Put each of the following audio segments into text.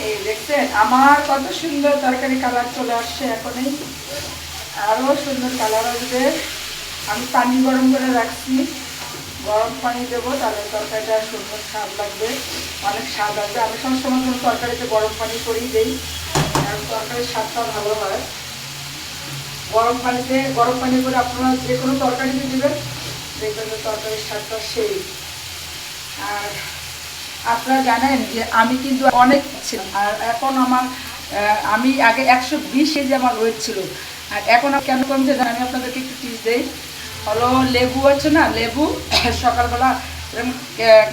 এই দেখছেন আমার কত সুন্দর তরকারি কালার চলে আসছে। এখনই আরও সুন্দর কালার আসবে। আমি পানি গরম করে রাখছি, গরম পানি দেবো, তাহলে তরকারিটা সুন্দর স্বাদ লাগবে, অনেক স্বাদ আসবে। আমি সবসময় কোনো তরকারিতে গরম পানি করেই দিই, কারণ তরকারির স্বাদটা ভালো হয় গরম পানিতে। গরম পানি করে আপনারা যে কোনো তরকারিতে দেবেন, দেখবেন যে তরকারির স্বাদটা সেই। আর আপনারা জানেন যে আমি কিন্তু অনেক ছিলাম, আর এখন আমার আমি আগে 120 কেজি আমার ওয়েট ছিল, আর এখন কেন কমছে জানেন? আমি আপনাদেরকে একটু টিপস দিই। হলো লেবু আছে না, লেবু সকালবেলা এরকম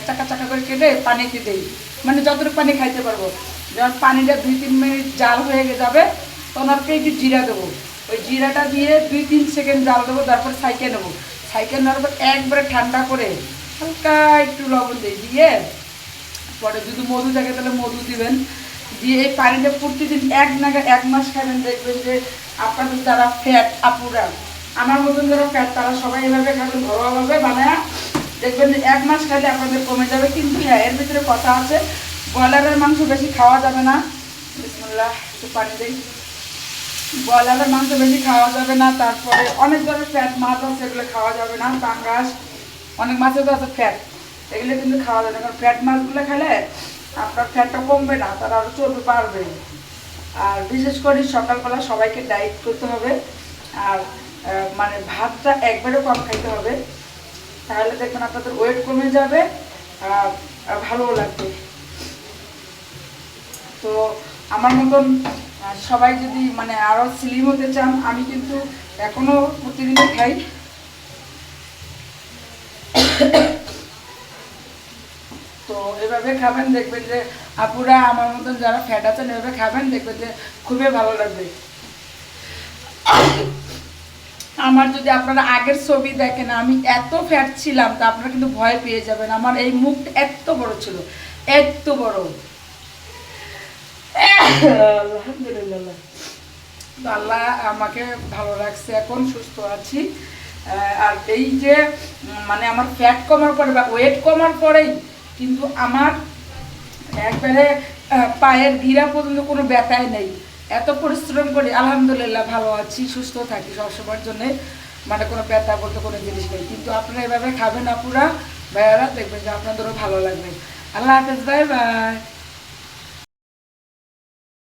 চাকা চাকা করে কেটে পানিতে দিই, মানে যতটুকু পানি খাইতে পারবো। যখন পানিটা 2-3 মিনিট জাল হয়ে যাবে, তখন আর একটু জিরা দেবো। ওই জিরাটা দিয়ে 2-3 সেকেন্ড জাল দেবো, তারপর ছাইকে নেবো। ছাইকে নেওয়ার পর একবারে ঠান্ডা করে হালকা একটু লবণ দিয়ে পরে যদি মধু থাকে তাহলে মধু দিবেন, দিয়ে এই পানিটা প্রতিদিন 1 মাস খাবেন। দেখবেন যে আপনাদের যারা ফ্যাট আপুরা, আমার মতন যারা ফ্যাট, তারা সবাই এভাবে খাবেন, ঘরোয়াভাবে বানায়। দেখবেন যে 1 মাস খাইলে আপনাদের কমে যাবে। কিন্তু হ্যাঁ, এর ভিতরে কথা আছে, ব্রয়লারের মাংস বেশি খাওয়া যাবে না। বিসমিল্লাহ, একটু পানি দিই। ব্রয়লারের মাংস বেশি খাওয়া যাবে না। তারপরে অনেক ধরনের ফ্যাট মাছ আছে, এগুলো খাওয়া যাবে না। পাঙ্গাস, অনেক মাছের তো আছে ফ্যাট, এগুলো কিন্তু খাওয়া যাবে না। কারণ ফ্যাট মাছগুলো খেলে আপনার ফ্যাটটা কমবে না, তারা আরও চলতে পারবে। আর বিশেষ করে সকালবেলা সবাইকে ডায়েট করতে হবে, আর মানে ভাতটা একবারে কম খাইতে হবে, তাহলে দেখবেন আপনাদের ওয়েট কমে যাবে, ভালোও লাগবে। তো আমার মতন সবাই যদি মানে আরও স্লিম হতে চান, আমি কিন্তু এখনও প্রতিদিনই খাই। তো এভাবে খাবেন, দেখবেন যে আপুরা আমার মতন যারা ফ্যাট আছেন এভাবে খাবেন, দেখবেন যে খুবই ভালো লাগবে। আমার যদি আপনারা আগের ছবি দেখেন, আমি এত ফ্যাট ছিলাম, তা আপনারা কিন্তু ভয় পেয়ে যাবেন। আমার এই মুখটা এত বড় ছিল, এত বড়। আলহামদুলিল্লাহ, আল্লাহ আমাকে ভালো রাখছে, এখন সুস্থ আছি। আর এই যে মানে আমার ফ্যাট কমার পরে বা ওয়েট কমার পরেই কিন্তু আমার একবারে পায়ের গিরা পর্যন্ত কোনো ব্যথাই নেই। এত পরিশ্রম করি, আলহামদুলিল্লাহ ভালো আছি, সুস্থ থাকি সবসময়ের জন্যে, মানে কোনো ব্যথা বলতে কোনো জিনিস নেই। কিন্তু আপনারা এভাবে খাবেন আপুরা, ভাইয়ারা, দেখবেন যে আপনাদেরও ভালো লাগবে। আল্লাহ হাফেজ, বাই বাই।